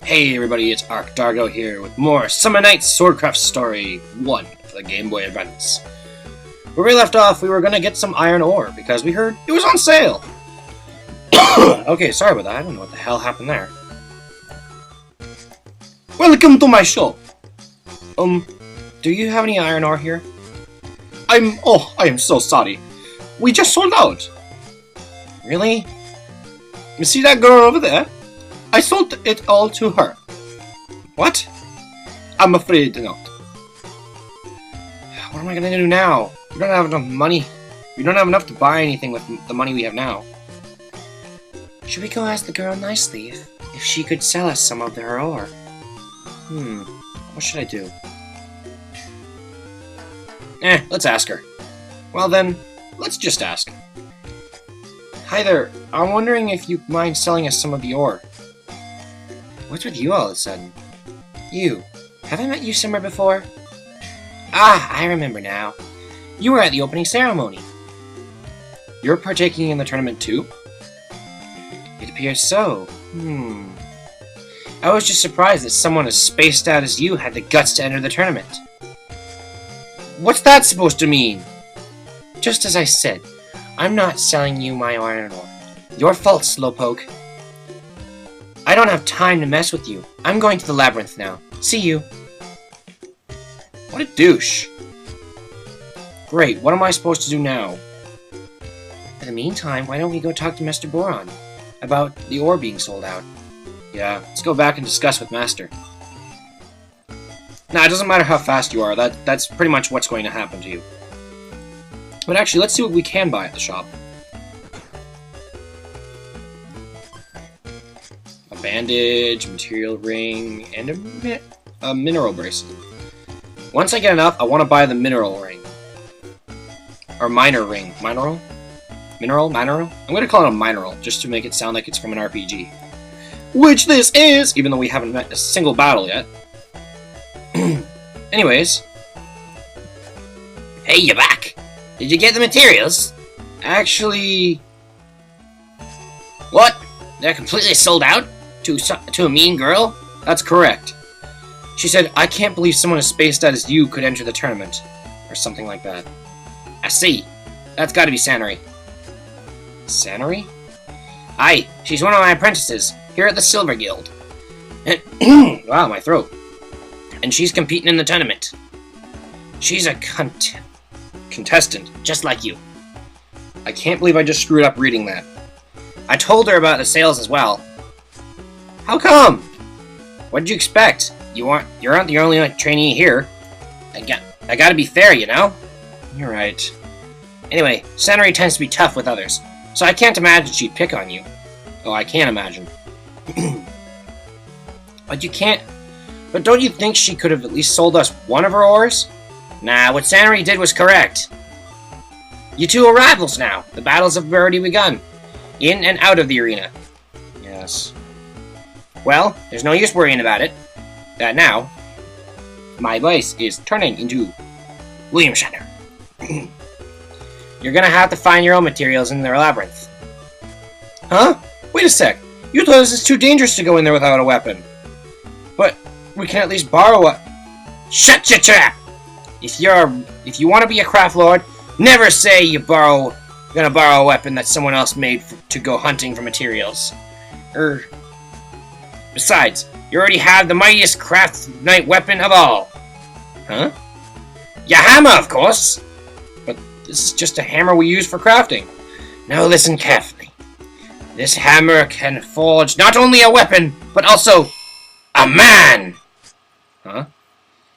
Hey everybody, it's Ark Dargo here with more Summer Nights SwordCraft Story 1 for the Game Boy Advance. Where we left off, we were gonna get some iron ore because we heard it was on sale. Okay, sorry about that. I don't know what the hell happened there. Welcome to my shop. Do you have any iron ore here? I am so sorry. We just sold out. Really? You see that girl over there? I sold it all to her. What? I'm afraid not. What am I gonna do now? We don't have enough money. We don't have enough to buy anything with the money we have now. Should we go ask the girl nicely if she could sell us some of her ore? What should I do? Let's ask her. Well then, let's just ask. Hi there, I'm wondering if you mind selling us some of the ore. What's with you all of a sudden? You. Have I met you somewhere before? Ah, I remember now. You were at the opening ceremony. You're partaking in the tournament too? It appears so. I was just surprised that someone as spaced out as you had the guts to enter the tournament. What's that supposed to mean? Just as I said, I'm not selling you my iron ore. Your fault, Slowpoke. I don't have time to mess with you. I'm going to the labyrinth now. See you. What a douche. Great, what am I supposed to do now? In the meantime, why don't we go talk to Mr. Boron about the ore being sold out? Yeah, let's go back and discuss with Master. Nah, it doesn't matter how fast you are. That's pretty much what's going to happen to you. But actually, let's see what we can buy at the shop. A bandage, material ring, and a mineral bracelet. Once I get enough, I want to buy the mineral ring. Or minor ring. Mineral? Mineral? Mineral? I'm going to call it a mineral, just to make it sound like it's from an RPG. Which this is, even though we haven't met a single battle yet. Anyways. Hey, you're back! Did you get the materials? Actually... What? They're completely sold out? To a mean girl? That's correct. She said, I can't believe someone as spaced out as you could enter the tournament. Or something like that. I see. That's gotta be Sanary. Sanary? Aye, she's one of my apprentices, here at the Silver Guild. Wow, my throat. And she's competing in the tournament. She's a contestant, just like you. I can't believe I just screwed up reading that. I told her about the sales as well. How come? What did you expect? You aren't the only trainee here. I gotta be fair, you know? You're right. Anyway, Sanary tends to be tough with others, so I can't imagine she'd pick on you. Oh, I can't imagine. But don't you think she could have at least sold us one of her ores? Nah, what Sanary did was correct. You two are rivals now. The battles have already begun. In and out of the arena. Yes. Well, there's no use worrying about it. Now, my voice is turning into William Shatner. You're gonna have to find your own materials in their labyrinth. Huh? Wait a sec. You told us it's too dangerous to go in there without a weapon. But we can at least borrow a... Shut your trap! If you want to be a craft lord, never say you're gonna borrow a weapon that someone else made to go hunting for materials. Besides, you already have the mightiest craft knight weapon of all. Huh? Your hammer, of course! But this is just a hammer we use for crafting. Now listen carefully. This hammer can forge not only a weapon, but also a man! Huh?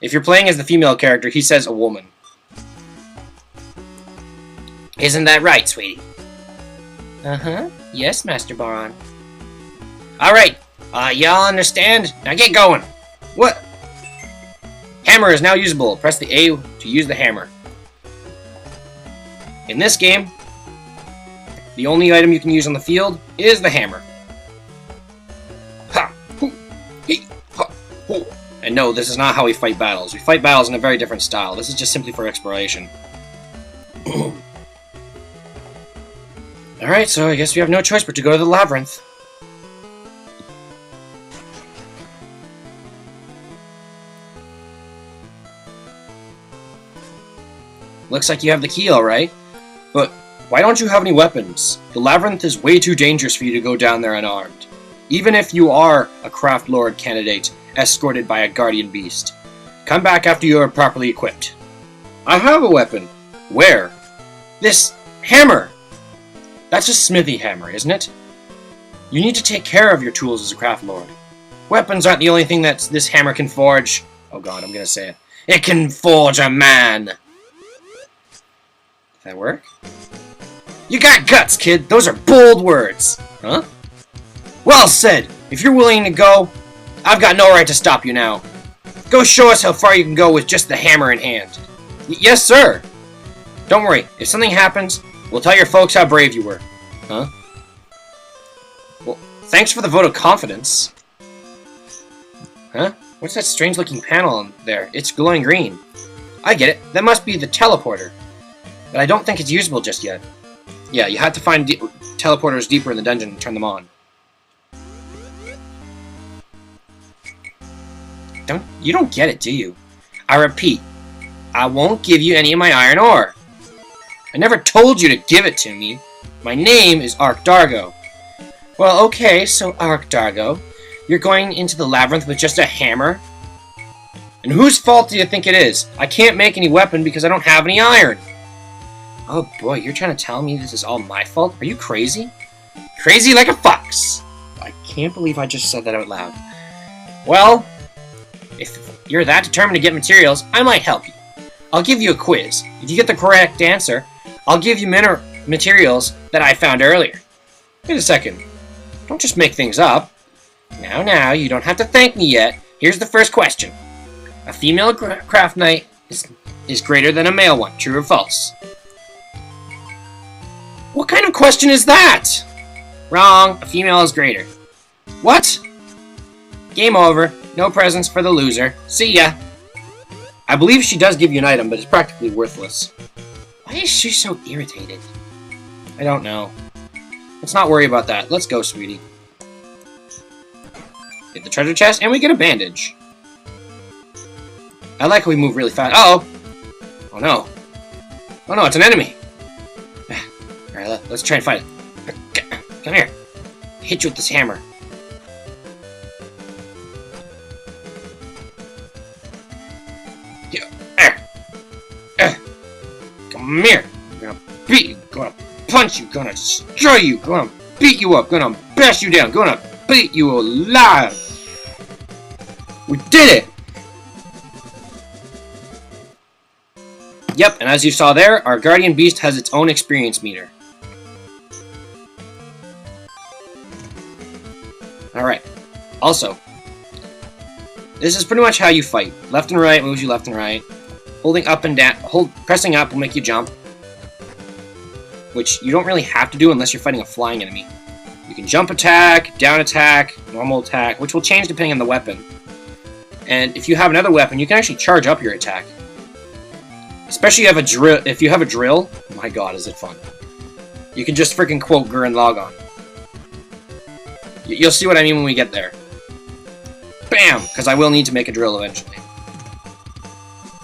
If you're playing as the female character, he says a woman. Isn't that right, sweetie? Uh-huh. Yes, Master Boron. Alright. Y'all understand? Now get going. What? Hammer is now usable. Press the A to use the hammer. In this game, the only item you can use on the field is the hammer. Ha! Hoo! Hee! Ha! Ho! And no, this is not how we fight battles. We fight battles in a very different style. This is just simply for exploration. Alright, so I guess we have no choice but to go to the labyrinth. Looks like you have the key, alright. But why don't you have any weapons? The labyrinth is way too dangerous for you to go down there unarmed. Even if you are a Craft Lord candidate, escorted by a guardian beast. Come back after you are properly equipped. I have a weapon. Where? This hammer! That's a smithy hammer, isn't it? You need to take care of your tools as a Craft Lord. Weapons aren't the only thing that this hammer can forge. Oh god, I'm gonna say it. It can forge a man! Did that work? You got guts, kid! Those are bold words! Huh? Well said! If you're willing to go, I've got no right to stop you now. Go show us how far you can go with just the hammer in hand. Yes, sir! Don't worry, if something happens, we'll tell your folks how brave you were. Huh? Well, thanks for the vote of confidence. Huh? What's that strange-looking panel on there? It's glowing green. I get it. That must be the teleporter. But I don't think it's usable just yet. Yeah, you have to find teleporters deeper in the dungeon and turn them on. You don't get it, do you? I repeat, I won't give you any of my iron ore. I never told you to give it to me. My name is Dargo. Well, okay, so Dargo, you're going into the labyrinth with just a hammer? And whose fault do you think it is? I can't make any weapon because I don't have any iron. Oh boy, you're trying to tell me this is all my fault? Are you crazy? Crazy like a fox. I can't believe I just said that out loud. Well, if you're that determined to get materials, I might help you. I'll give you a quiz. If you get the correct answer, I'll give you materials that I found earlier. Wait a second. Don't just make things up. Now, you don't have to thank me yet. Here's the first question. A female craft knight is greater than a male one. True or false? What kind of question is that? Wrong. A female is greater. What? Game over. No presents for the loser. See ya. I believe she does give you an item, but it's practically worthless. Why is she so irritated? I don't know. Let's not worry about that. Let's go, sweetie. Get the treasure chest, and we get a bandage. I like how we move really fast. Uh-oh! Oh no. Oh no, it's an enemy! Alright, let's try and fight it. Come here. Hit you with this hammer. Come here. I'm gonna beat you. Gonna punch you. Gonna destroy you. Gonna beat you up. Gonna bash you down. Gonna beat you alive. We did it! Yep, and as you saw there, our guardian beast has its own experience meter. Alright. Also, this is pretty much how you fight. Left and right moves you left and right. Holding up and down, pressing up will make you jump. Which you don't really have to do unless you're fighting a flying enemy. You can jump attack, down attack, normal attack, which will change depending on the weapon. And if you have another weapon, you can actually charge up your attack. Especially if you have a drill. Oh my god, is it fun. You can just freaking quote Gurren Lagann. You'll see what I mean when we get there. Bam! Because I will need to make a drill eventually.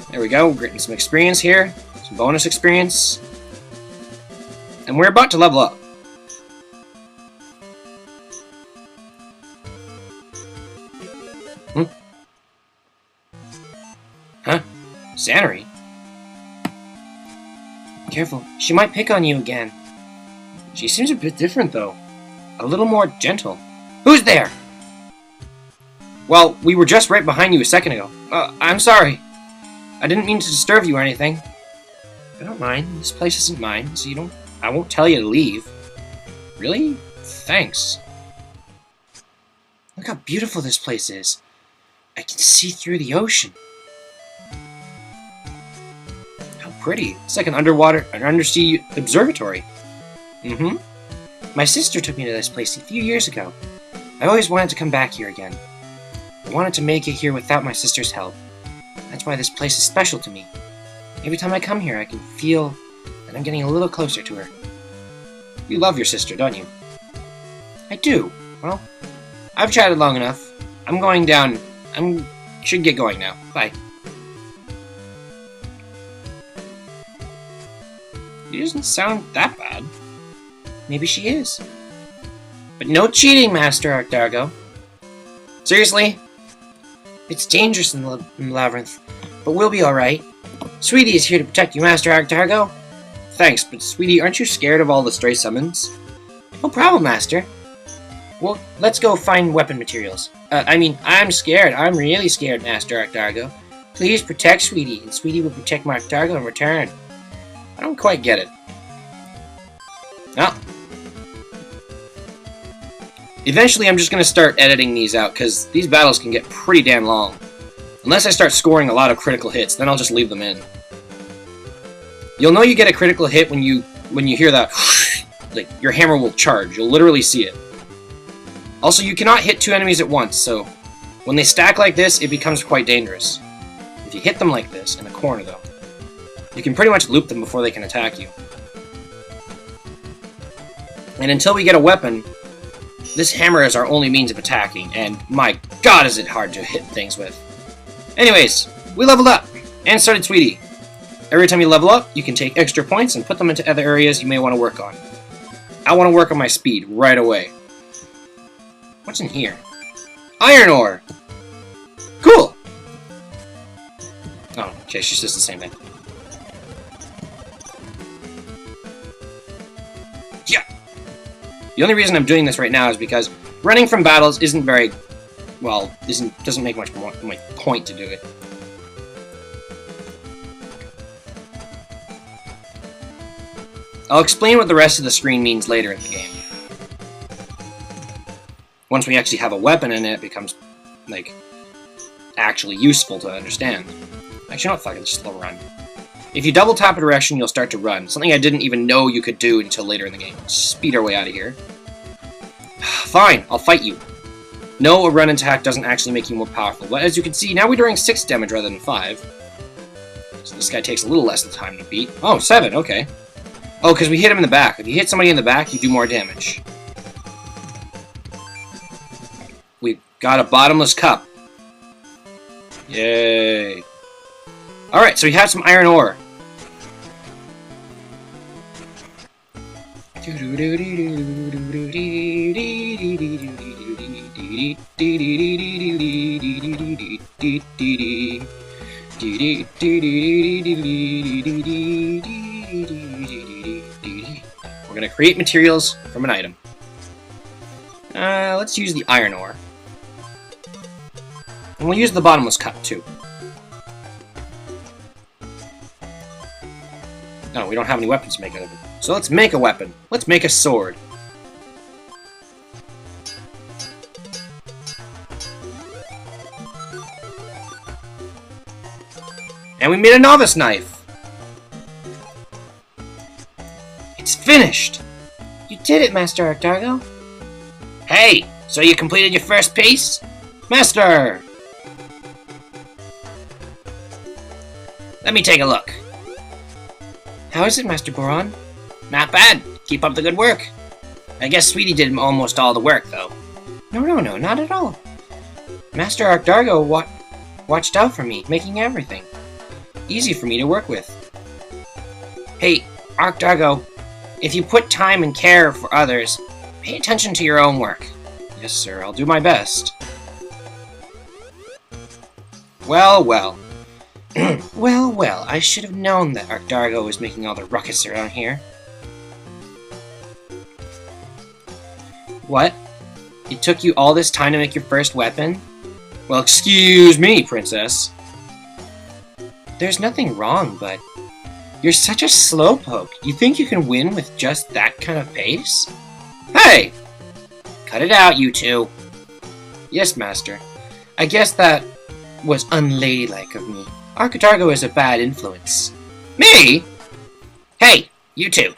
There we go, we're getting some experience here. Some bonus experience. And we're about to level up. Huh? Zannery? Careful, she might pick on you again. She seems a bit different, though. A little more gentle. Who's there? Well, we were just right behind you a second ago. I'm sorry. I didn't mean to disturb you or anything. I don't mind. This place isn't mine, so I won't tell you to leave. Really? Thanks. Look how beautiful this place is. I can see through the ocean. How pretty. It's like an undersea observatory. Mm-hmm. My sister took me to this place a few years ago. I always wanted to come back here again. I wanted to make it here without my sister's help. That's why this place is special to me. Every time I come here, I can feel that I'm getting a little closer to her. You love your sister, don't you? I do. Well, I've chatted long enough. I'm going down. Should get going now. Bye. She doesn't sound that bad. Maybe she is. But no cheating, Master Arctargo. Seriously? It's dangerous in the labyrinth, but we'll be alright. Sweetie is here to protect you, Master Arctargo. Thanks, but Sweetie, aren't you scared of all the stray summons? No problem, Master. Well, let's go find weapon materials. I'm scared. I'm really scared, Master Arctargo. Please protect Sweetie, and Sweetie will protect my Arctargo in return. I don't quite get it. Oh. Eventually, I'm just going to start editing these out, because these battles can get pretty damn long. Unless I start scoring a lot of critical hits, then I'll just leave them in. You'll know you get a critical hit when you hear that, like, your hammer will charge. You'll literally see it. Also, you cannot hit two enemies at once, so when they stack like this, it becomes quite dangerous. If you hit them like this, in the corner though, you can pretty much loop them before they can attack you. And until we get a weapon, this hammer is our only means of attacking, and my god is it hard to hit things with. Anyways, we leveled up, and so did Sweetie. Every time you level up, you can take extra points and put them into other areas you may want to work on. I want to work on my speed right away. What's in here? Iron ore! Cool! Oh, okay, she's just the same thing. Yeah! The only reason I'm doing this right now is because running from battles isn't very... well, doesn't make much point to do it. I'll explain what the rest of the screen means later in the game. Once we actually have a weapon in it, it becomes, like, actually useful to understand. Actually, no, fuck it, just slow run. If you double tap a direction, you'll start to run. Something I didn't even know you could do until later in the game. Let's speed our way out of here. Fine, I'll fight you. No, a run attack doesn't actually make you more powerful, but as you can see, now we're doing 6 damage rather than 5. So this guy takes a little less time to beat. Oh, 7, okay. Oh, because we hit him in the back. If you hit somebody in the back, you do more damage. We've got a bottomless cup. Yay. Alright, so we have some iron ore. We're going to create materials from an item. Let's use the iron ore. And we'll use the bottomless cup, too. No, we don't have any weapons to make out of it. So let's make a weapon. Let's make a sword. And we made a novice knife! It's finished! You did it, Master Arctargo! Hey! So you completed your first piece? Master! Let me take a look. How is it, Master Boron? Not bad. Keep up the good work. I guess Sweetie did almost all the work, though. No, not at all. Master Arctargo watched out for me, making everything easy for me to work with. Hey, Arctargo, if you put time and care for others, pay attention to your own work. Yes, sir, I'll do my best. Well, well. well, I should have known that Arctargo was making all the ruckus around here. What? It took you all this time to make your first weapon? Well, excuse me, Princess. There's nothing wrong, but you're such a slowpoke. You think you can win with just that kind of pace? Hey! Cut it out, you two. Yes, Master. I guess that was unladylike of me. Arctargo is a bad influence. Me? Hey, you two.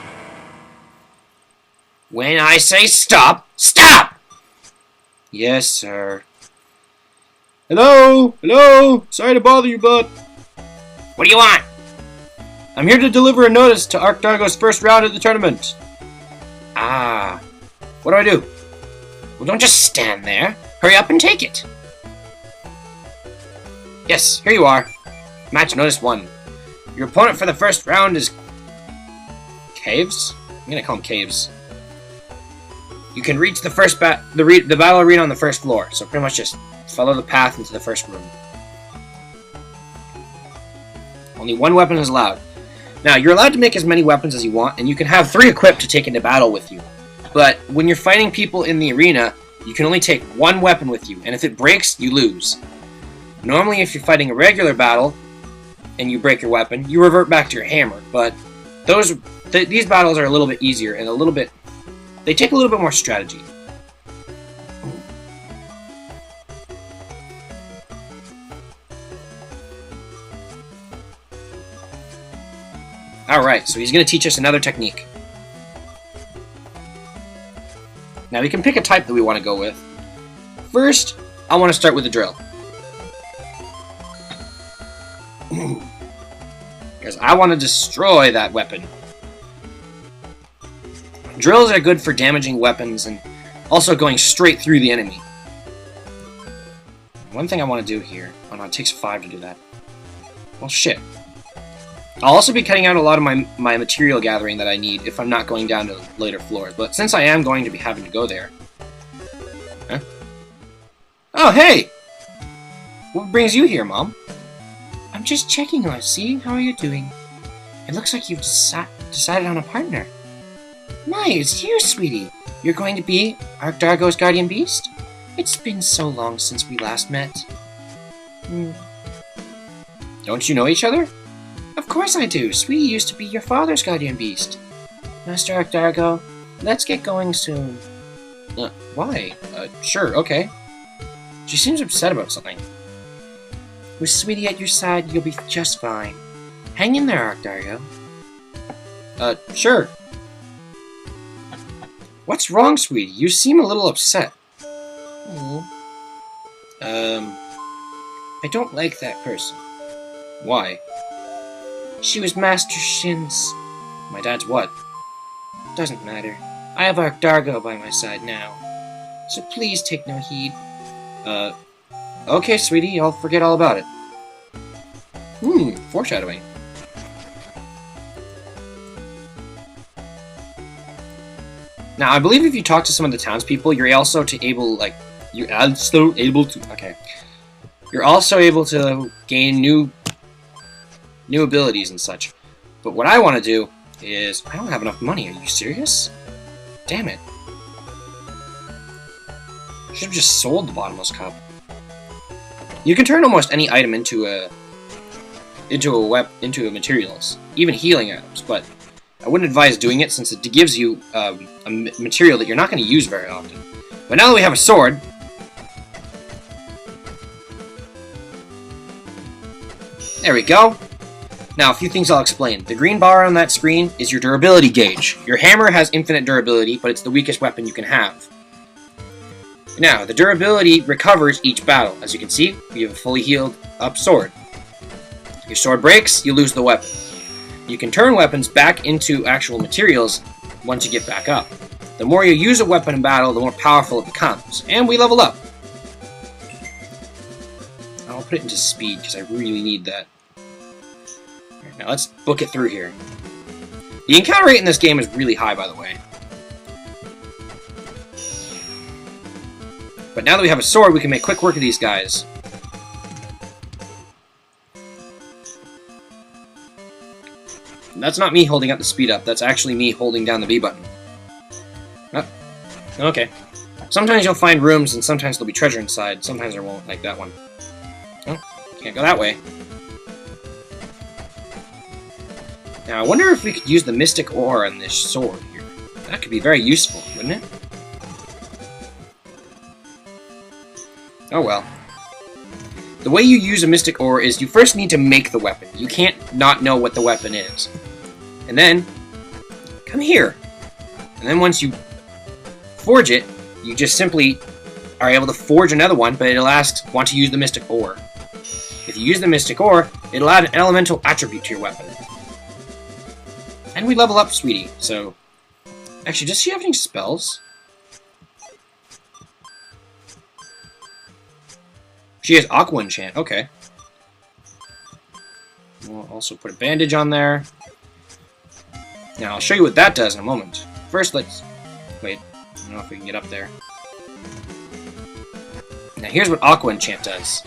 When I say stop, stop! Yes, sir. Hello? Hello? Sorry to bother you, bud. What do you want? I'm here to deliver a notice to Arctargo's first round of the tournament. Ah. What do I do? Well, don't just stand there. Hurry up and take it. Yes, here you are. Match notice 1. Your opponent for the first round is caves? I'm gonna call them caves. You can reach the first the battle arena on the first floor, so pretty much just follow the path into the first room. Only one weapon is allowed. Now, you're allowed to make as many weapons as you want, and you can have 3 equipped to take into battle with you. But when you're fighting people in the arena, you can only take 1 weapon with you, and if it breaks, you lose. Normally, if you're fighting a regular battle, and you break your weapon, you revert back to your hammer, but these battles are a little bit easier, and they take a little bit more strategy. Alright, so he's going to teach us another technique. Now we can pick a type that we want to go with. First, I want to start with a drill. Because I want to destroy that weapon. Drills are good for damaging weapons and also going straight through the enemy. One thing I want to do here... Oh no, it takes 5 to do that. Well, shit. I'll also be cutting out a lot of my material gathering that I need if I'm not going down to later floors, but since I am going to be having to go there... Huh? Oh, hey! What brings you here, Mom? I'm just checking on, seeing how are you doing. It looks like you've decided on a partner. My, it's you, sweetie. You're going to be Dargo's guardian beast? It's been so long since we last met. Don't you know each other? Of course I do. Sweetie used to be your father's guardian beast. Master Dargo, let's get going soon. Why? Sure, okay. She seems upset about something. With Sweetie at your side, you'll be just fine. Hang in there, Dargo. Sure. What's wrong, Sweetie? You seem a little upset. I don't like that person. Why? She was Master Shin's... My dad's what? Doesn't matter. I have Dargo by my side now. So please take no heed. Okay, sweetie, I'll forget all about it. Foreshadowing. Now, I believe if you talk to some of the townspeople, you're also able to gain new abilities and such. But what I want to do is... I don't have enough money. Are you serious? Damn it. I should have just sold the bottomless cup. You can turn almost any item into materials, even healing items, but I wouldn't advise doing it since it gives you a material that you're not going to use very often. But now that we have a sword, there we go. Now, a few things I'll explain. The green bar on that screen is your durability gauge. Your hammer has infinite durability, but it's the weakest weapon you can have. Now, the durability recovers each battle. As you can see, we have a fully healed up sword. If your sword breaks, you lose the weapon. You can turn weapons back into actual materials once you get back up. The more you use a weapon in battle, the more powerful it becomes. And we level up. I'll put it into speed, because I really need that. Now let's book it through here. The encounter rate in this game is really high, by the way. But now that we have a sword, we can make quick work of these guys. And that's not me holding up the speed up, that's actually me holding down the B button. Oh, okay. Sometimes you'll find rooms, and sometimes there'll be treasure inside. Sometimes there won't, like that one. Oh, can't go that way. Now, I wonder if we could use the Mystic Ore on this sword here. That could be very useful, wouldn't it? Oh well. The way you use a Mystic Ore is you first need to make the weapon. You can't not know what the weapon is. And then, come here. And then once you forge it, you just simply are able to forge another one, but it'll ask, want to use the Mystic Ore. If you use the Mystic Ore, it'll add an elemental attribute to your weapon. And we level up Sweetie, so... Actually, does she have any spells? She has Aqua Enchant, okay. We'll also put a bandage on there. Now, I'll show you what that does in a moment. First, let's... Wait, I don't know if we can get up there. Now, here's what Aqua Enchant does.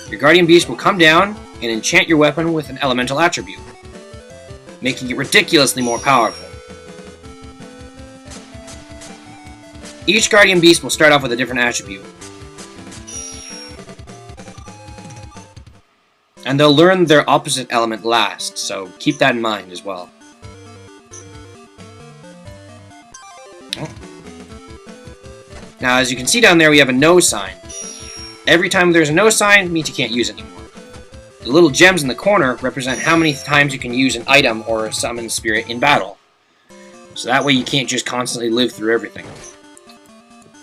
Your Guardian Beast will come down and enchant your weapon with an elemental attribute, making it ridiculously more powerful. Each Guardian Beast will start off with a different attribute. And they'll learn their opposite element last, so keep that in mind as well. Oh. Now, as you can see down there, we have a no sign. Every time there's a no sign, it means you can't use it anymore. The little gems in the corner represent how many times you can use an item or a summon spirit in battle. So that way you can't just constantly live through everything,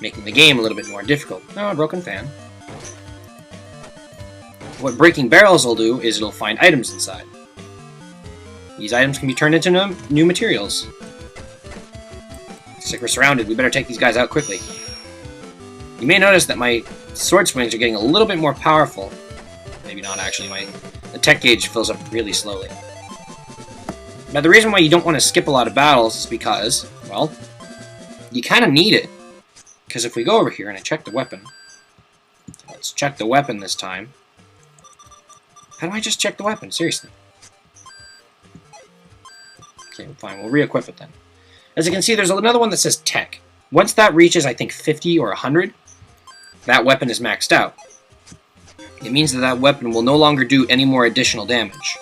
making the game a little bit more difficult. Oh, a broken fan. What breaking barrels will do is it'll find items inside. These items can be turned into new materials. Looks like we're surrounded. We better take these guys out quickly. You may notice that my sword swings are getting a little bit more powerful. Maybe not, actually. The tech gauge fills up really slowly. Now, the reason why you don't want to skip a lot of battles is because, well, you kind of need it. Because if we go over here and I check the weapon... Let's check the weapon this time. How do I just check the weapon? Seriously. Okay, fine. We'll re-equip it then. As you can see, there's another one that says Tech. Once that reaches, I think, 50 or 100, that weapon is maxed out. It means that that weapon will no longer do any more additional damage.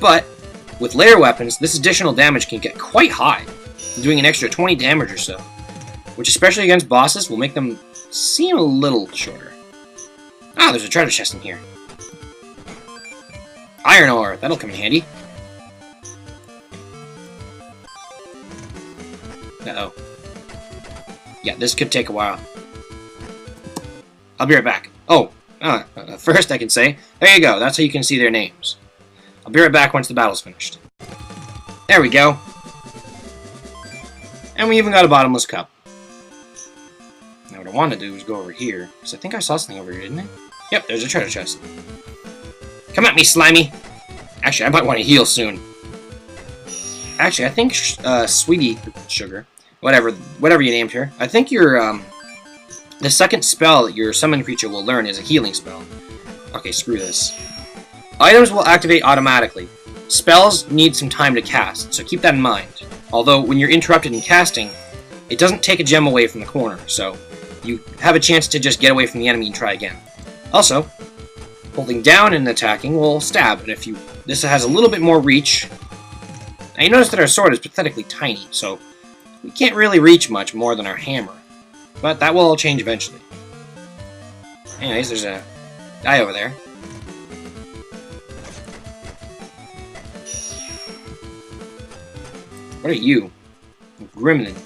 But, with layer weapons, this additional damage can get quite high, doing an extra 20 damage or so, which especially against bosses will make them seem a little shorter. Ah, there's a treasure chest in here. Iron ore, that'll come in handy. Uh-oh. Yeah, this could take a while. I'll be right back. Oh, first I can say, there you go, that's how you can see their names. I'll be right back once the battle's finished. There we go. And we even got a bottomless cup. Now what I want to do is go over here, because I think I saw something over here, didn't I? Yep, there's a treasure chest. Come at me, Slimy! Actually, I might want to heal soon. Actually, I think, Sweetie Sugar, whatever you named her, I think your, the second spell that your summon creature will learn is a healing spell. Okay, screw this. Items will activate automatically. Spells need some time to cast, so keep that in mind. Although, when you're interrupted in casting, it doesn't take a gem away from the corner, so you have a chance to just get away from the enemy and try again. Also, holding down and attacking will stab, and if you... This has a little bit more reach. Now you notice that our sword is pathetically tiny, so we can't really reach much more than our hammer. But that will all change eventually. Anyways, there's a guy over there. What are you? Gremlin.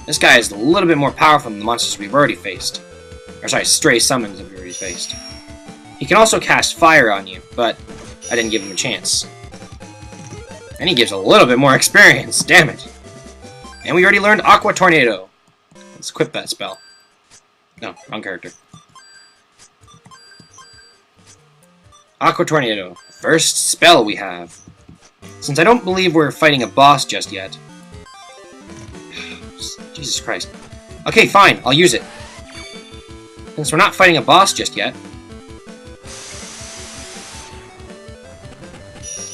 This guy is a little bit more powerful than the monsters we've already faced. Or sorry, stray summons that we've already faced. He can also cast fire on you, but I didn't give him a chance. And he gives a little bit more experience, damn it. And we already learned Aqua Tornado. Let's equip that spell. No, wrong character. Aqua Tornado. First spell we have. Since I don't believe we're fighting a boss just yet. Jesus Christ. Okay, fine, I'll use it. Since we're not fighting a boss just yet.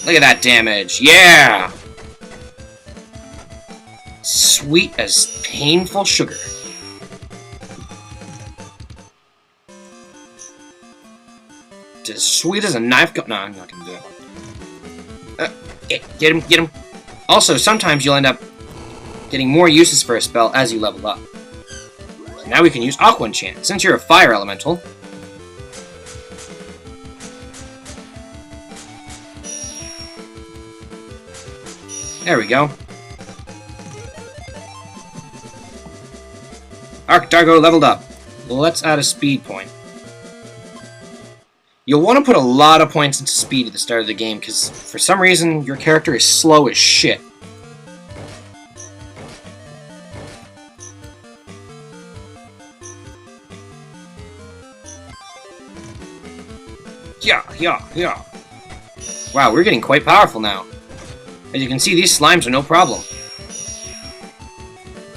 Look at that damage, yeah! Sweet as painful sugar. As sweet as a knife go- No, I'm not gonna do that one. Get him, get him. Also, sometimes you'll end up getting more uses for a spell as you level up. So now we can use Aqua Enchant, since you're a fire elemental. There we go. Arc Dargo leveled up. Let's add a speed point. You'll want to put a lot of points into speed at the start of the game, because for some reason your character is slow as shit. Yeah. Wow, we're getting quite powerful now. As you can see, these slimes are no problem.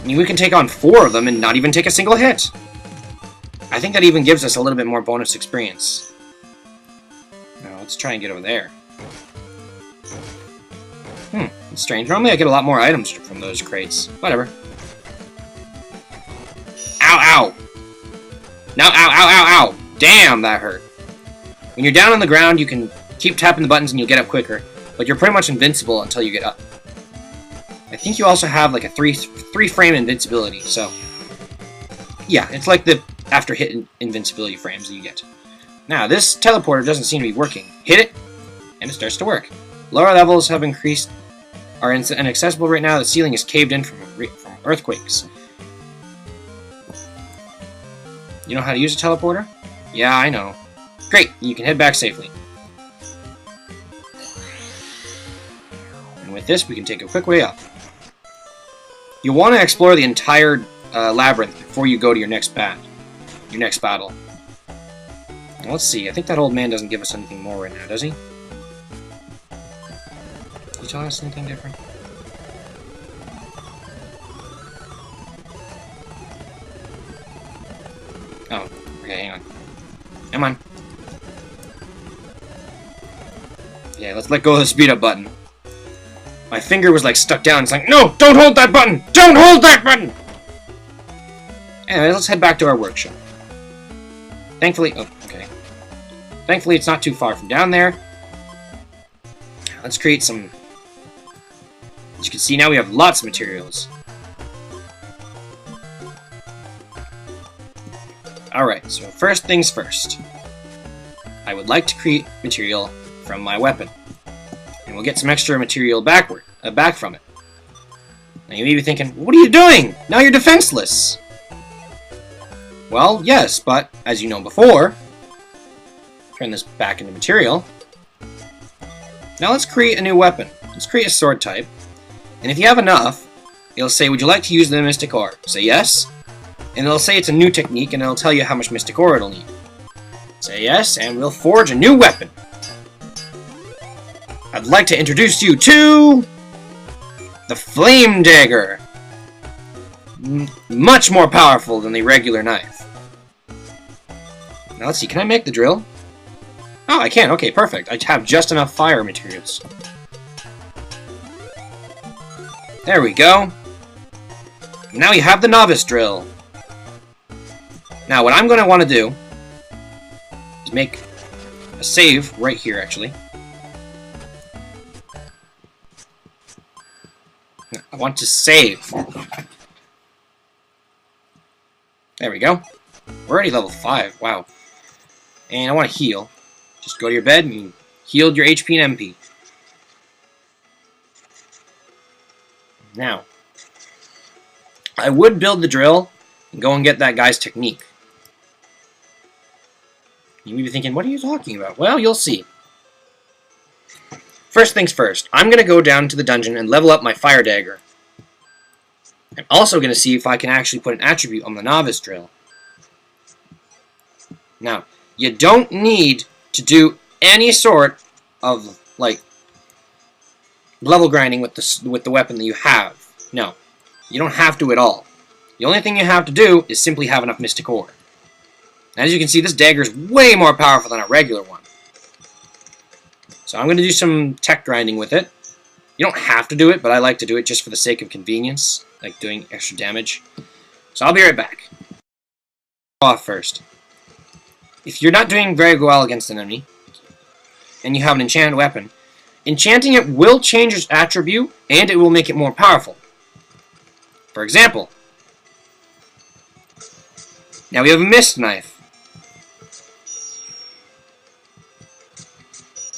I mean, we can take on 4 of them and not even take a single hit. I think that even gives us a little bit more bonus experience. Now, let's try and get over there. It's strange. Normally I get a lot more items from those crates. Whatever. Ow, ow! Now, ow, ow, ow, ow! Damn, that hurt. When you're down on the ground, you can keep tapping the buttons and you'll get up quicker. But you're pretty much invincible until you get up. I think you also have like a three frame invincibility, so... yeah, it's like the after hit invincibility frames that you get. Now, this teleporter doesn't seem to be working. Hit it, and it starts to work. Lower levels have increased... are inaccessible right now. The ceiling is caved in from earthquakes. You know how to use a teleporter? Yeah, I know. Great, you can head back safely. And with this, we can take a quick way up. You want to explore the entire labyrinth before you go to your next battle. Now, let's see. I think that old man doesn't give us anything more right now, does he? Did he tell us anything different? Oh, okay, hang on. Come on. Yeah, let's let go of the speed up button. My finger was like stuck down. It's like, no, don't hold that button! Don't hold that button! Anyway, let's head back to our workshop. Thankfully, oh, okay. Thankfully, it's not too far from down there. Let's create some... As you can see, now we have lots of materials. Alright, so first things first. I would like to create material from my weapon. And we'll get some extra material back from it. Now you may be thinking, what are you doing? Now you're defenseless! Well, yes, but, as you know before, turn this back into material. Now let's create a new weapon. Let's create a sword type. And if you have enough, it'll say, would you like to use the mystic ore? Say yes. And it'll say it's a new technique, and it'll tell you how much mystic ore it'll need. Say yes, and we'll forge a new weapon. I'd like to introduce you to... the Flame Dagger. Much more powerful than the regular knife. Now let's see, can I make the drill? Oh, I can. Okay, perfect. I have just enough fire materials. There we go. Now you have the novice drill. Now what I'm going to want to do is make a save right here, actually. I want to save. There we go. We're already level 5. Wow. And I want to heal. Just go to your bed and you healed your HP and MP. Now, I would build the drill and go and get that guy's technique. You may be thinking, what are you talking about? Well, you'll see. First things first, I'm going to go down to the dungeon and level up my fire dagger. I'm also going to see if I can actually put an attribute on the novice drill. Now, you don't need to do any sort of, like, level grinding with the weapon that you have. No, you don't have to at all. The only thing you have to do is simply have enough mystic ore. As you can see, this dagger is way more powerful than a regular one. So I'm going to do some tech grinding with it. You don't have to do it, but I like to do it just for the sake of convenience, like doing extra damage. So I'll be right back. Off first. If you're not doing very well against an enemy, and you have an enchanted weapon, enchanting it will change its attribute, and it will make it more powerful. For example, now we have a mist knife,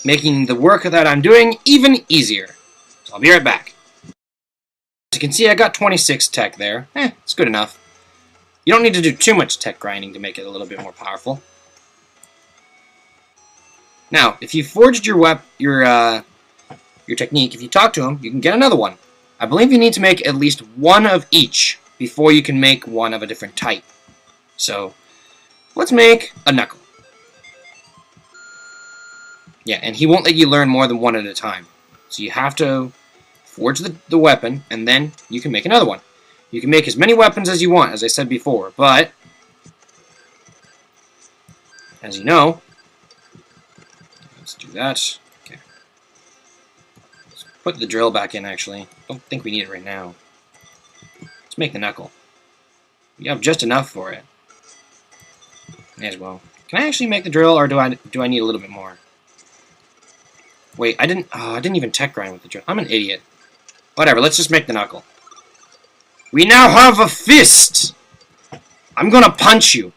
making the work that I'm doing even easier. So I'll be right back. As you can see, I got 26 tech there. It's good enough. You don't need to do too much tech grinding to make it a little bit more powerful. Now, if you forged your technique, if you talk to him, you can get another one. I believe you need to make at least one of each before you can make one of a different type. So, let's make a knuckle. Yeah, and he won't let you learn more than one at a time. So you have to forge the weapon, and then you can make another one. You can make as many weapons as you want, as I said before, but as you know, let's do that. Okay. Let's put the drill back in, actually. Don't think we need it right now. Let's make the knuckle. We have just enough for it. May as well. Can I actually make the drill, or do I need a little bit more? Wait, I didn't even tech grind with the drill. I'm an idiot. Whatever, let's just make the knuckle. We now have a fist! I'm gonna punch you.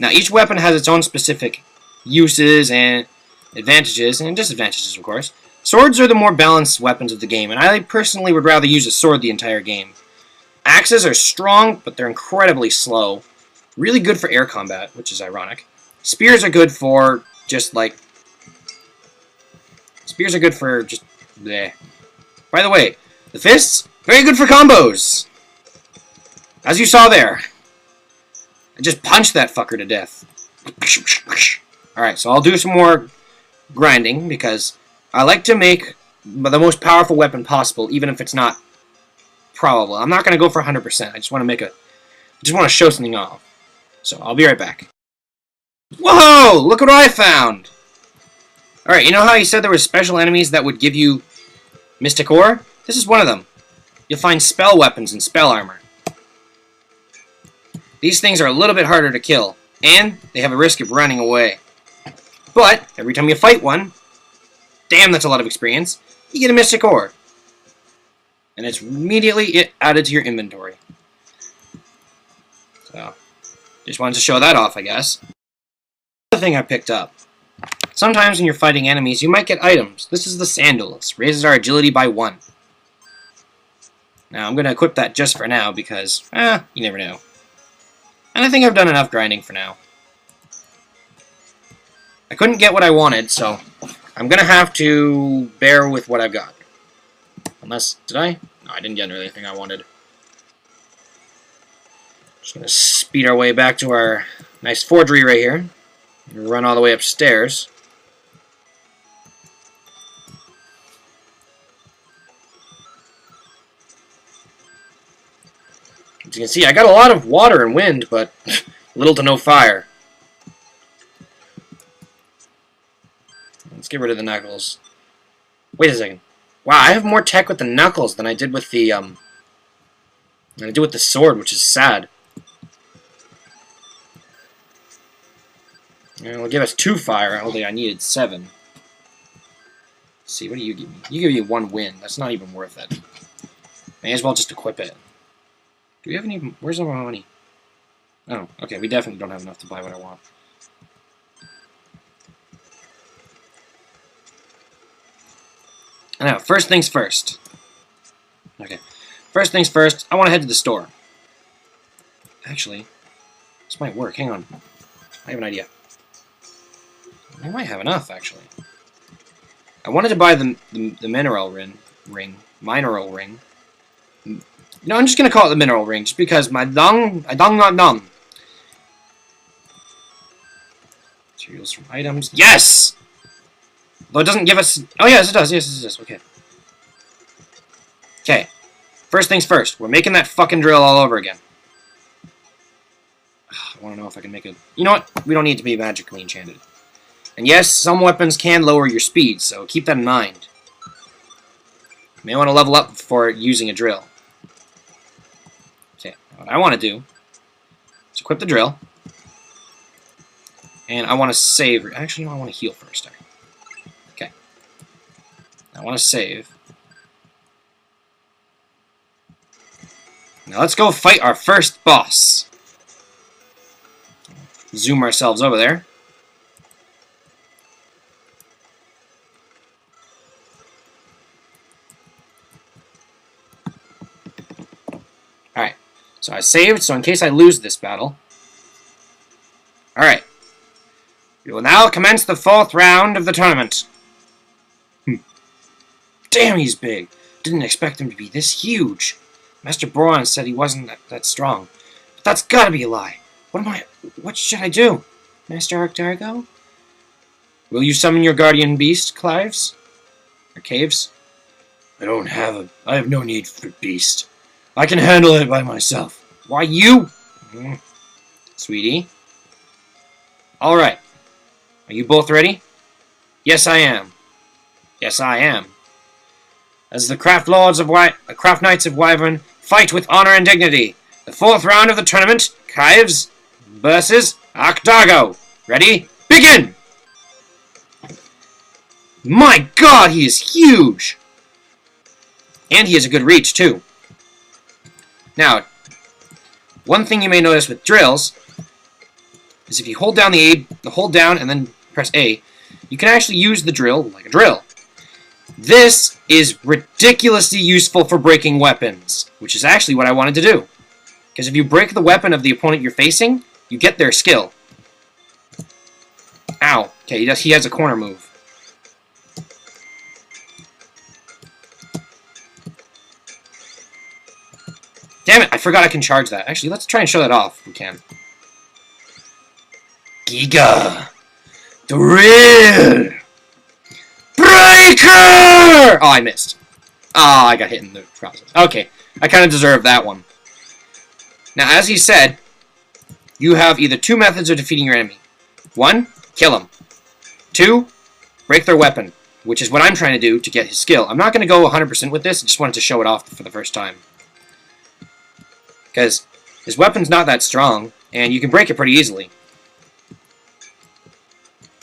Now, each weapon has its own specific uses and advantages, and disadvantages, of course. Swords are the more balanced weapons of the game, and I personally would rather use a sword the entire game. Axes are strong, but they're incredibly slow. Really good for air combat, which is ironic. Spears are good for just, like... Spears are good for just... bleh. By the way, the fists, very good for combos! As you saw there. I just punched that fucker to death. Alright, so I'll do some more grinding, because I like to make the most powerful weapon possible, even if it's not probable. I'm not going to go for 100%. I just want to make a... I just want to show something off. So, I'll be right back. Whoa! Look what I found! Alright, you know how you said there were special enemies that would give you Mystic Ore? This is one of them. You'll find spell weapons and spell armor. These things are a little bit harder to kill, and they have a risk of running away. But, every time you fight one, damn, that's a lot of experience, you get a Mystic Ore. And it's immediately added to your inventory. So, just wanted to show that off, I guess. Another thing I picked up. Sometimes when you're fighting enemies, you might get items. This is the Sandals. Raises our agility by 1. Now, I'm going to equip that just for now, because, you never know. And I think I've done enough grinding for now. I couldn't get what I wanted, so I'm going to have to bear with what I've got. Unless, did I? No, I didn't get anything I wanted. Just going to speed our way back to our nice forgery right here. Run all the way upstairs. As you can see, I got a lot of water and wind, but little to no fire. Let's get rid of the knuckles. Wait a second. Wow, I have more tech with the knuckles than I did with the sword, which is sad. It'll give us 2 fire, although I needed 7. Let's see, what do you give me? You give me 1 wind. That's not even worth it. May as well just equip it. Do we have any... Where's all my money? Oh, okay, we definitely don't have enough to buy what I want. Now, first things first. Okay. First things first, I want to head to the store. Actually, this might work. Hang on. I have an idea. I might have enough, actually. I wanted to buy the mineral ring. Mineral ring. No, I'm just going to call it the mineral ring, just because I don't not dumb. Materials from items. Yes! Though it doesn't give us... Oh, yes, it does. Yes, it does. Okay. Okay. First things first. We're making that fucking drill all over again. I want to know if I can make it... You know what? We don't need to be magically enchanted. And yes, some weapons can lower your speed, so keep that in mind. You may want to level up before using a drill. Okay. What I want to do is equip the drill. And I want to save... Actually, no, I want to heal first. Okay. I want to save. Now let's go fight our first boss. Zoom ourselves over there. Alright. So I saved, so in case I lose this battle. Alright. We will now commence the 4th round of the tournament. Damn, he's big. Didn't expect him to be this huge. Master Boron said he wasn't that strong. But that's gotta be a lie. What should I do? Master Arctargo? Will you summon your guardian beast, Clives? Or Caves? I have no need for beast. I can handle it by myself. Why you? Sweetie. Alright. Are you both ready? Yes, I am. Yes, I am. As the Craft Knights of Wyvern fight with honor and dignity. The 4th round of the tournament, Kives versus Octago. Ready? Begin! My god, he is huge! And he has a good reach, too. Now, one thing you may notice with drills is if you hold down hold down and then press A, you can actually use the drill like a drill. This is ridiculously useful for breaking weapons, which is actually what I wanted to do. Because if you break the weapon of the opponent you're facing, you get their skill. Ow. Okay, he has a corner move. Damn it, I forgot I can charge that. Actually, let's try and show that off if we can. Giga! Drill! Breaker! Oh, I missed. Oh, I got hit in the process. Okay, I kind of deserve that one. Now, as he said, you have either 2 methods of defeating your enemy. 1, kill him. 2, break their weapon, which is what I'm trying to do to get his skill. I'm not going to go 100% with this, I just wanted to show it off for the first time. Because his weapon's not that strong, and you can break it pretty easily.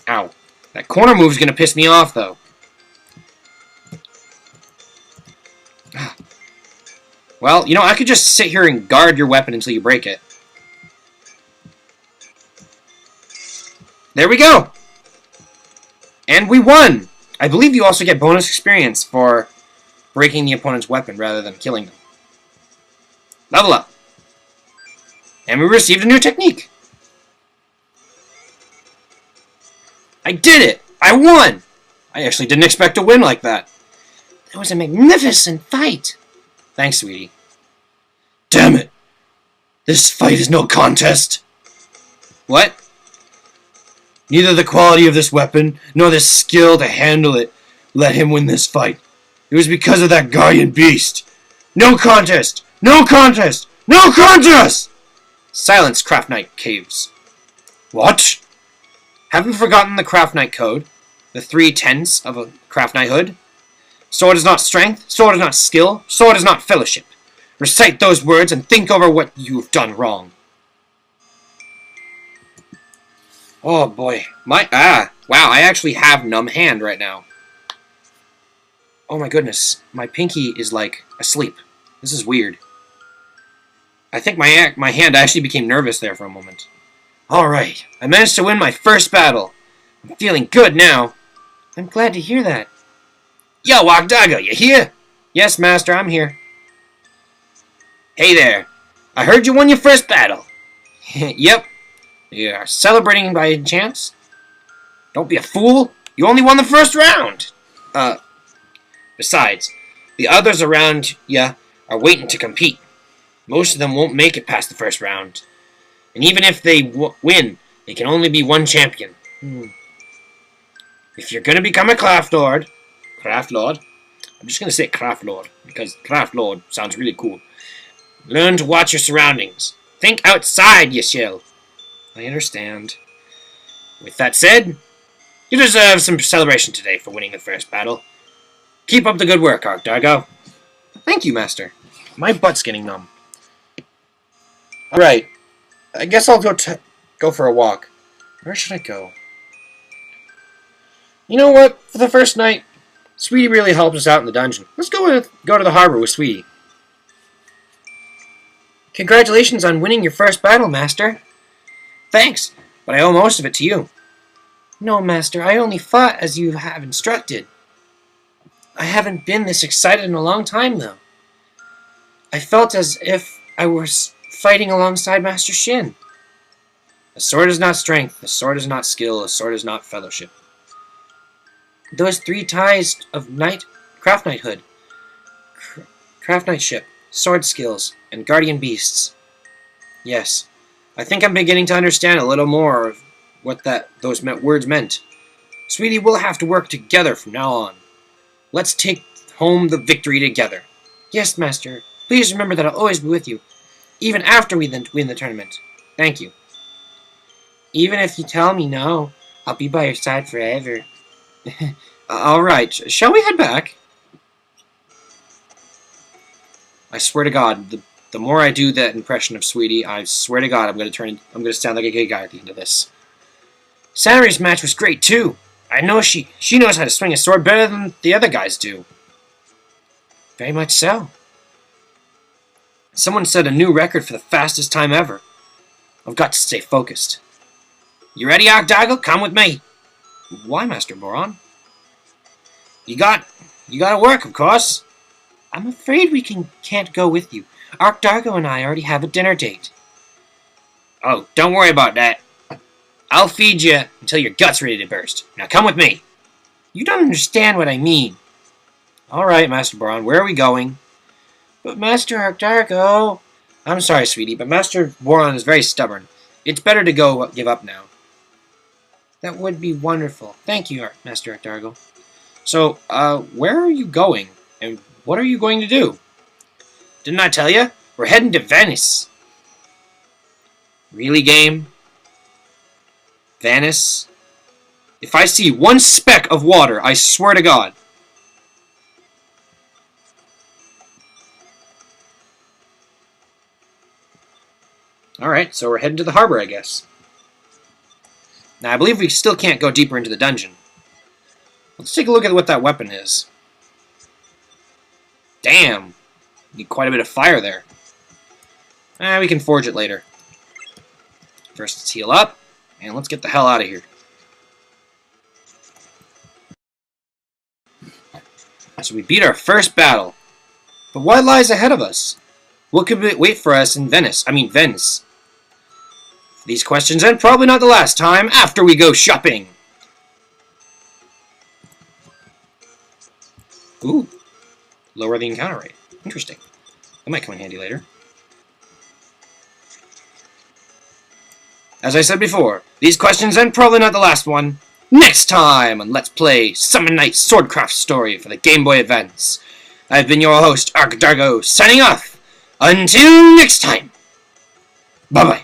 Ow. That corner move is going to piss me off, though. Well, you know, I could just sit here and guard your weapon until you break it. There we go! And we won! I believe you also get bonus experience for breaking the opponent's weapon rather than killing them. Level up! And we received a new technique! I did it! I won! I actually didn't expect to win like that. That was a magnificent fight! Thanks, sweetie. Damn it! This fight is no contest! What? Neither the quality of this weapon, nor the skill to handle it, let him win this fight. It was because of that guardian beast! No contest! No contest! No contest! Silence, Craft Knight Caves. What? Have you forgotten the Craft Knight code? The 3 tenets of a Craft Knighthood? Sword is not strength, sword is not skill, sword is not fellowship. Recite those words and think over what you've done wrong. Oh boy. Wow, I actually have numb hand right now. Oh my goodness. My pinky is like asleep. This is weird. I think my hand actually became nervous there for a moment. Alright, I managed to win my first battle. I'm feeling good now. I'm glad to hear that. Yo, Octago, you here? Yes, Master, I'm here. Hey there. I heard you won your first battle. Yep. You are celebrating by chance? Don't be a fool. You only won the first round. Besides, the others around ya are waiting to compete. Most of them won't make it past the first round. And even if they win, they can only be one champion. If you're going to become a Craft Lord, I'm just going to say Craft Lord, because Craft Lord sounds really cool. Learn to watch your surroundings. Think outside, you shall. I understand. With that said, you deserve some celebration today for winning the first battle. Keep up the good work, Octago. Thank you, Master. My butt's getting numb. Alright. I guess I'll go for a walk. Where should I go? You know what? For the first night, Sweetie really helped us out in the dungeon. Let's go to the harbor with Sweetie. Congratulations on winning your first battle, Master. Thanks, but I owe most of it to you. No, Master, I only fought as you have instructed. I haven't been this excited in a long time, though. I felt as if I was fighting alongside Master Shin. A sword is not strength, a sword is not skill, a sword is not fellowship. Those 3 ties of Craft Knighthood, Craft Knightship, sword skills, and guardian beasts. Yes, I think I'm beginning to understand a little more of what those words meant. Sweetie, we'll have to work together from now on. Let's take home the victory together. Yes, Master. Please remember that I'll always be with you, even after we win the tournament. Thank you. Even if you tell me no, I'll be by your side forever. Alright, shall we head back? I swear to God, the more I do that impression of Sweetie, I swear to God, I'm gonna sound like a gay guy at the end of this. Saturay's match was great too. I know she knows how to swing a sword better than the other guys do. Very much so. Someone set a new record for the fastest time ever. I've got to stay focused. You ready, Arcdargo? Come with me. Why, Master Boron? You gotta work, of course. I'm afraid we can't go with you. Arcdargo and I already have a dinner date. Oh, don't worry about that. I'll feed you until your gut's ready to burst. Now come with me. You don't understand what I mean. Alright, Master Boron, where are we going? But Master Arcdargo... I'm sorry, sweetie, but Master Boron is very stubborn. It's better to give up now. That would be wonderful. Thank you, Master Arcdargo. So, where are you going? And what are you going to do? Didn't I tell you? We're heading to Venice. Really, game? Venice? If I see one speck of water, I swear to God. Alright, so we're heading to the harbor, I guess. Now, I believe we still can't go deeper into the dungeon. Let's take a look at what that weapon is. Damn! Need quite a bit of fire there. We can forge it later. First, let's heal up, and let's get the hell out of here. So we beat our first battle. But what lies ahead of us? What could wait for us in Venice? These questions, and probably not the last time, after we go shopping. Ooh. Lower the encounter rate. Interesting. That might come in handy later. As I said before, these questions, and probably not the last one, next time on Let's Play Summon Night SwordCraft Story for the Game Boy Advance. I've been your host, Arcdargo, signing off. Until next time. Bye-bye.